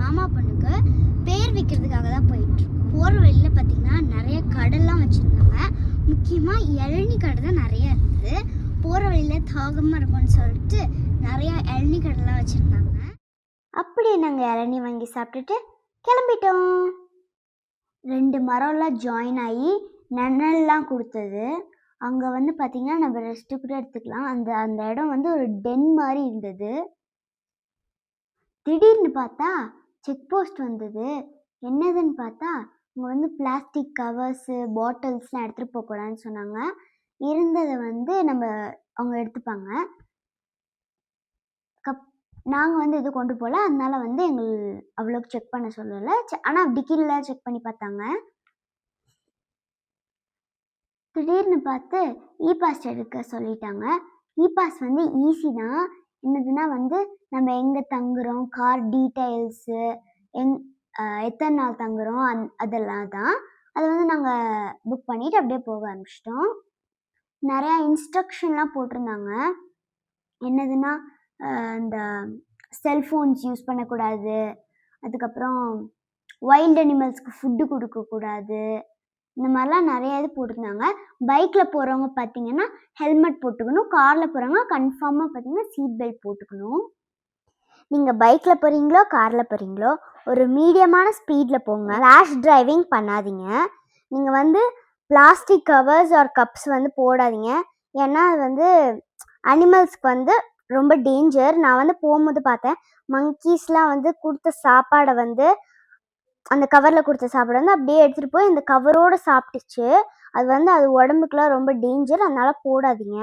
மாமா பொண்ணுக்கு பேர் வைக்கிறதுக்காக தான் போயிட்டு இருக்கோம். போகிற வழியில் பார்த்தீங்கன்னா நிறைய கடைலாம் வச்சுருந்தாங்க. முக்கியமாக இளநீ கடை தான் நிறைய இருந்தது. போகிற வழியில் தாகமாக இருக்கும்னு சொல்லிட்டு நிறையா இளநீ கடைலாம் வச்சுருந்தாங்க. அப்படியே நாங்கள் இளநீ வாங்கி சாப்பிட்டுட்டு கிளம்பிட்டோம். 2 மரம்லாம் ஜாயின் ஆகி நிழல்லாம் கொடுத்தது. அங்கே வந்து பார்த்திங்கன்னா நம்ம ரெஸ்ட்டு கூட எடுத்துக்கலாம். அந்த இடம் வந்து ஒரு டென் மாதிரி இருந்தது. திடீர்னு பார்த்தா செக் போஸ்ட் வந்தது. என்னதுன்னு பார்த்தா அங்கே வந்து பிளாஸ்டிக் கவர்ஸு பாட்டில்ஸ்லாம் எடுத்துகிட்டு போகக்கூடாதுன்னு சொன்னாங்க. இருந்ததை வந்து அவங்க எடுத்துப்பாங்க. நாங்கள் வந்து இது கொண்டு போகல, அதனால வந்து அவ்வளோக்கு செக் பண்ண சொல்லலை. ஆனால் டிக்கியில் செக் பண்ணி பார்த்தாங்க. திடீர்னு பார்த்து இ பாஸ் எடுக்க சொல்லிட்டாங்க. இ பாஸ் வந்து ஈஸி தான். என்னதுன்னா வந்து நம்ம எங்கே தங்குறோம், கார் டீட்டெயில்ஸு, எத்தனை நாள் தங்குறோம் அதெல்லாம் தான். அதை வந்து நாங்கள் புக் பண்ணிவிட்டு அப்படியே போக ஆரம்பிச்சிட்டோம். நிறையா இன்ஸ்ட்ரக்ஷன்லாம் போட்டிருந்தாங்க. என்னதுன்னா இந்த செல்ஃபோன்ஸ் யூஸ் பண்ணக்கூடாது, அதுக்கப்புறம் வைல்ட் அனிமல்ஸ்க்கு ஃபுட்டு கொடுக்கக்கூடாது, இந்த மாதிரிலாம் நிறைய இது போட்டிருந்தாங்க. பைக்கில் போகிறவங்க பார்த்தீங்கன்னா ஹெல்மெட் போட்டுக்கணும். காரில் போகிறவங்க கன்ஃபார்மாக பார்த்தீங்கன்னா சீட் பெல்ட் போட்டுக்கணும். நீங்கள் பைக்கில் போகிறீங்களோ காரில் போகிறீங்களோ ஒரு மீடியமான ஸ்பீடில் போங்க. ரேஷ் டிரைவிங் பண்ணாதீங்க. நீங்கள் வந்து பிளாஸ்டிக் கவர்ஸ் ஆர் கப்ஸ் வந்து போடாதீங்க. ஏன்னா அது வந்து அனிமல்ஸ்க்கு வந்து ரொம்ப டேஞ்சர். நான் வந்து போகும்போது பார்த்தேன், மங்கீஸ்லாம் வந்து கொடுத்த சாப்பாடை வந்து அந்த கவரில் கொடுத்த சாப்பாடு வந்து அப்படியே எடுத்துகிட்டு போய் அந்த கவரோடு சாப்பிட்டுச்சு. அது வந்து அது உடம்புக்குலாம் ரொம்ப டேஞ்சர், அதனால் போடாதீங்க.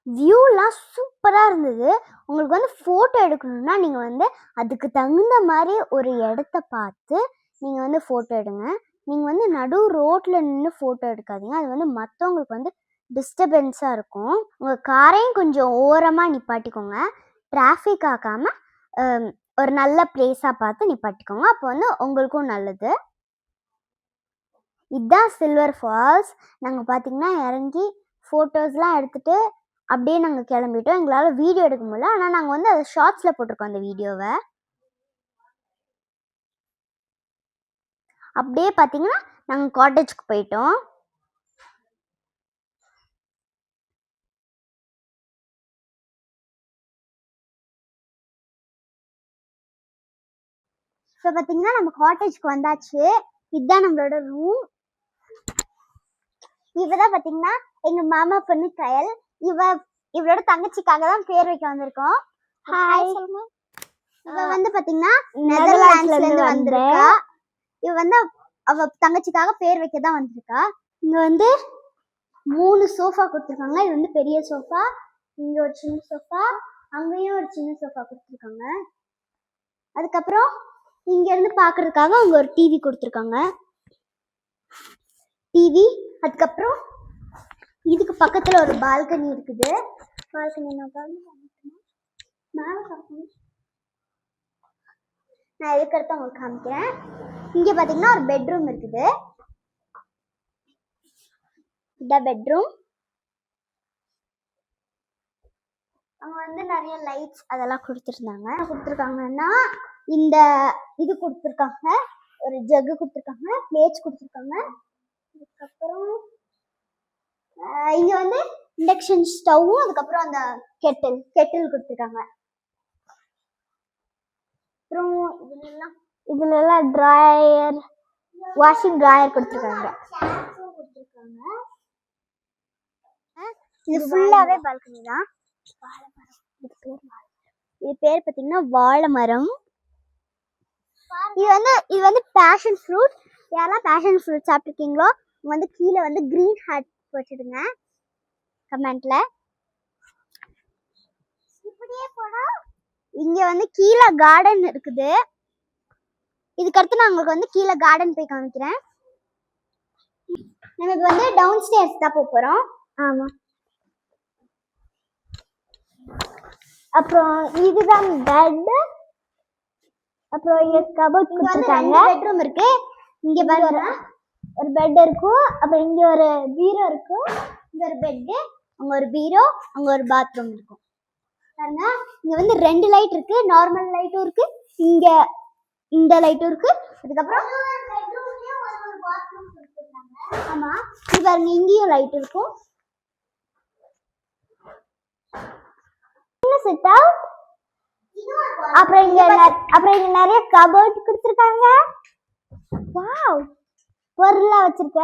வியூலாம் சூப்பராக இருந்தது. உங்களுக்கு வந்து ஃபோட்டோ எடுக்கணுன்னா நீங்கள் வந்து அதுக்கு தகுந்த மாதிரி ஒரு இடத்த பார்த்து நீங்கள் வந்து ஃபோட்டோ எடுங்க. நீங்கள் வந்து நடு ரோட்டில் நின்று ஃபோட்டோ எடுக்காதீங்க. அது வந்து மற்றவங்களுக்கு வந்து டிஸ்டர்பன்ஸாக இருக்கும். உங்கள் காரையும் கொஞ்சம் ஓரமாக நிப்பாட்டிக்கோங்க. டிராஃபிக் ஆக்காமல் ஒரு நல்ல பிளேஸாக பார்த்து நிப்பாட்டிக்கோங்க. அப்போ வந்து உங்களுக்கும் நல்லது. இதுதான் சில்வர் ஃபால்ஸ். நாங்கள் பார்த்திங்கன்னா இறங்கி ஃபோட்டோஸ்லாம் எடுத்துகிட்டு அப்படியே நாங்கள் கிளம்பிட்டோம். எங்களால் வீடியோ எடுக்க முடியல, ஆனால் நாங்கள் வந்து அதை ஷார்ட்ஸில் போட்டிருக்கோம் அந்த வீடியோவை. அப்படியே பார்த்திங்கன்னா நாங்கள் காட்டேஜுக்கு போயிட்டோம். இப்போ பார்த்தீங்கன்னா நம்ம காட்டேஜ்க்கு வந்தாச்சு. இதுதான் நம்மளோட ரூம். இவதான் பார்த்தீங்கன்னா எங்கள் மாமா பொண்ணு கயல். இவளோட தங்கச்சிக்காக தான் பேர் வைக்க வந்திருக்கோம். ஹாய். இவ வந்து பார்த்தீங்கன்னா நெதர்லாண்ட்ஸ்லேருந்து வந்திருக்கா. இவ வந்து அவ தங்கச்சிக்காக பேர் வைக்க தான் வந்திருக்கா. இங்கே வந்து 3 சோஃபா கொடுத்துருக்காங்க. இது வந்து பெரிய சோஃபா, இங்கே ஒரு சின்ன சோஃபா, அங்கேயும் ஒரு சின்ன சோஃபா கொடுத்துருக்காங்க. அதுக்கப்புறம் இங்கேருந்து பார்க்குறதுக்காக அவங்க ஒரு டிவி கொடுத்துருக்காங்க. டிவி. அதுக்கப்புறம் இதுக்கு பக்கத்தில் ஒரு பால்கனி இருக்குது. பால்கனி நான் எதுக்கடுத்து உங்களுக்கு காமிக்கிறேன். இங்கே பார்த்தீங்கன்னா ஒரு பெட்ரூம் இருக்குது. இதான் பெட்ரூம். அவங்க வந்து நிறைய லைட்ஸ் அதெல்லாம் கொடுத்துருக்காங்கன்னா இந்த இது கொடுத்துருக்காங்க, ஒரு ஜக்கு கொடுத்துருக்காங்க, பிளேட்ஸ் கொடுத்துருக்காங்க. அதுக்கப்புறம் இங்கே வந்து இண்டக்ஷன் ஸ்டவ்வும், அதுக்கப்புறம் அந்த கெட்டில் கொடுத்துருக்காங்க. அப்புறம் இதுலலாம் ட்ராயர், வாஷிங் ட்ராயர் கொடுத்துருக்காங்க. இது ஃபுல்லாகவே பால்கனி தான். இது பேர் பார்த்தீங்கன்னா வாழை மரம். இது வந்து பேஷன் ஃப்ரூட். யாரெல்லாம் பேஷன் ஃப்ரூட் சாப்பிட்ருக்கீங்களோ வந்து கீழே வந்து க்ரீன் ஹார்ட் வச்சுடுங்க கமெண்ட்ல. இப்படியே போனா இங்க வந்து கீழே கார்டன் இருக்குது. இதுக்கடுத்து நான் உங்களுக்கு வந்து கீழே கார்டன் போய் காமிக்கிறேன். நம்ம இப்போ வந்து டவுன் ஸ்டேர்ஸ் தான் போகிறோம். ஆமாம். அப்புறம் இதுதான் பெட். அப்புறம் இங்க கபோர்ட் கொடுத்துருக்காங்க. பெட்ரூம் இருக்கு. இங்க பாருங்க ஒரு பெட் இருக்கும். அப்புறம் இங்க ஒரு பீரோ இருக்கும். இங்க ஒரு பெட், அங்க ஒரு பீரோ, அங்க ஒரு பாத்ரூம் இருக்கும். பாருங்க இங்க வந்து 2 லைட் இருக்கு. நார்மல் லைட்டும் இருக்கு, இங்க இந்த லைட்டும் இருக்கு. அதுக்கப்புறம் ஆமா பாருங்க இங்கேயும் லைட் இருக்கும். Set out. அப்புறம் இங்க நிறைய கபோர்ட் கொடுத்துருக்காங்க. வாவ், பொருளா வச்சிருக்க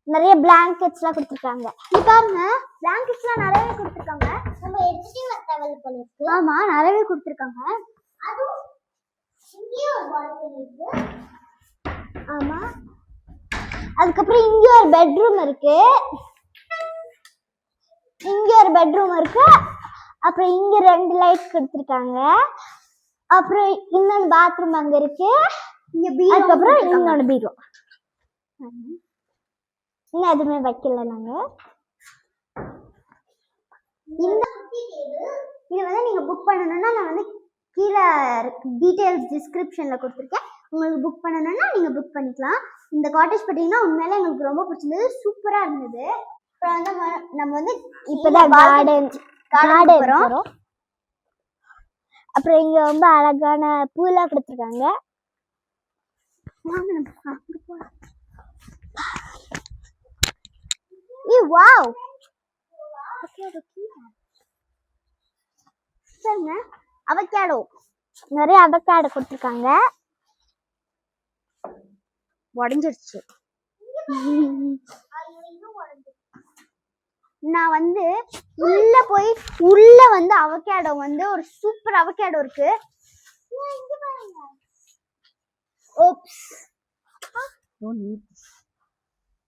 நிறைய பிளாங்கெட்ஸ்லாம் கொடுத்துருக்காங்க. இது பாருங்க பிளாங்கெட்ஸ்லாம் நிறையவே கொடுத்துருக்காங்க. நம்ம எடுத்துட்டு வர தேவையில்ல போல இருக்கு. ஆமா நிறையவே கொடுத்துருக்காங்க. அதுவும் இங்கே ஒரு பால்கனி இருக்கு. ஆமா அதுக்கப்புறம் இங்க ஒரு பெட்ரூம் இருக்கு. இங்க ஒரு பெட்ரூம் இருக்கு. அப்புறம் இங்க 2 லைட் கொடுத்துருக்காங்க. அப்புறம் இன்னொரு பாத்ரூம் அங்க இருக்கு. அதுக்கப்புறம் இன்னொரு பீரோ. இன்னும் எதுவுமே வைக்கல நாங்க. இது வந்து நீங்க புக் பண்ணணும்னா நான் வந்து கீழே டீடைல்ஸ் டிஸ்கிரிப்ஷன்ல கொடுத்துருக்கேன். உங்களுக்கு புக் பண்ணணும்னா நீங்க புக் பண்ணிக்கலாம். இந்த காட்டேஜ் பார்த்தீங்கன்னா உண்மையிலே எங்களுக்கு ரொம்ப பிடிச்சிருந்தது, சூப்பரா இருந்தது. அப்புறம் வந்து நம்ம வந்து இப்பதான் கார்டன் போறோம். அப்புறம் இங்க ரொம்ப அழகான பூலாம் கொடுத்துருக்காங்க. வாவ், சரிங்க அவகேடோ, நிறைய அவகேடோ கொடுத்துருக்காங்க. உடஞ்சிருச்சு. நான் வந்து உள்ள வந்து அவகேடோ வந்து ஒரு சூப்பர் அவகேடோ இருக்கு.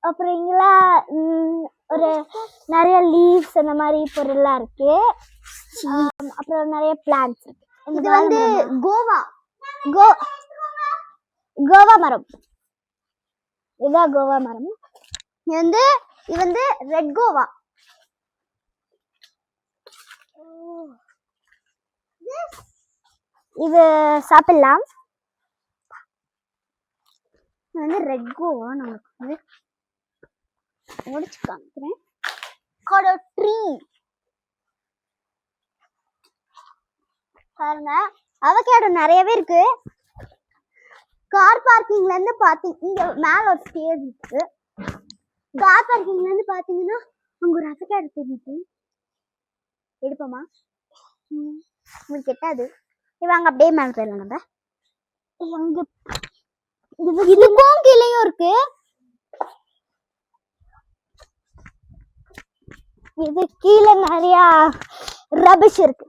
அப்புறம் இங்கெல்லாம் ஒரு நிறைய லீவ்ஸ் அந்த மாதிரி பொருள்லாம் இருக்கு. அப்புறம் நிறைய பிளான்ட்ஸ் இருக்கு. இது வந்து கோவா மரம். இதான் கோவா மரம். இது வந்து ரெட் கோவா. இது சாப்பிடலாம். வந்து ரெட் கோவா நமக்கு முடிச்சு காமிக்கிறேன். ட்ரீ பாருங்க, அவகேடோ நிறையவே இருக்கு. கார் பார்க்கிங்ல இருந்து இங்க மேல ஒரு ஸ்டேஜ் இருக்கு. கார் பார்க்கிங்ல இருந்து பாத்தீங்கன்னா அங்க ஒரு அவகேடோ தெரியுது. எடுப்போமா? உங்களுக்கு எட்டாது. இவங்க அப்படியே மேல போயிடலாம். நம்ம இதுக்கும் கீழேயும் இருக்கு. இது கீழே நிறைய ரபிஷ் இருக்கு.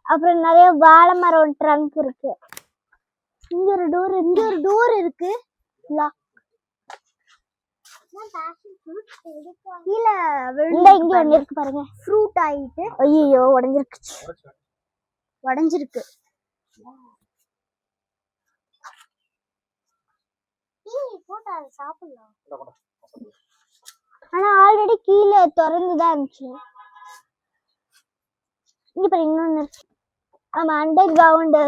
அப்புறம் நிறைய வாழை மரம் ட்ரங்க் இருக்கு. இங்க ஒரு டோர் இருக்கு. இங்க ஒண்ணு இருக்கு பாருங்க, ஃப்ரூட் ஆயிட்டு. ஐயோ உடைஞ்சிருக்கு. ஆனா ஆல்ரெடி கீழே திறந்துதான் இருந்துச்சு. இங்க பாரு இன்னொன்னு. ஆமா, அண்டர் கிரவுண்ட்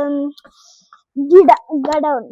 கடவுன்.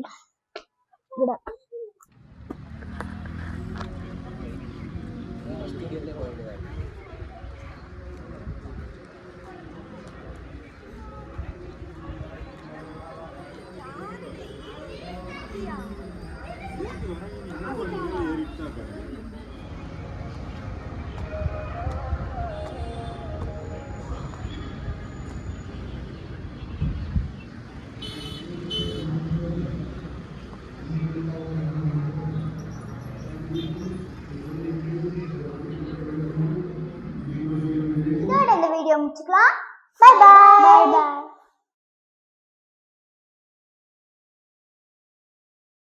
இதோட இந்த வீடியோ முடிச்சுக்கலாம். Bye by.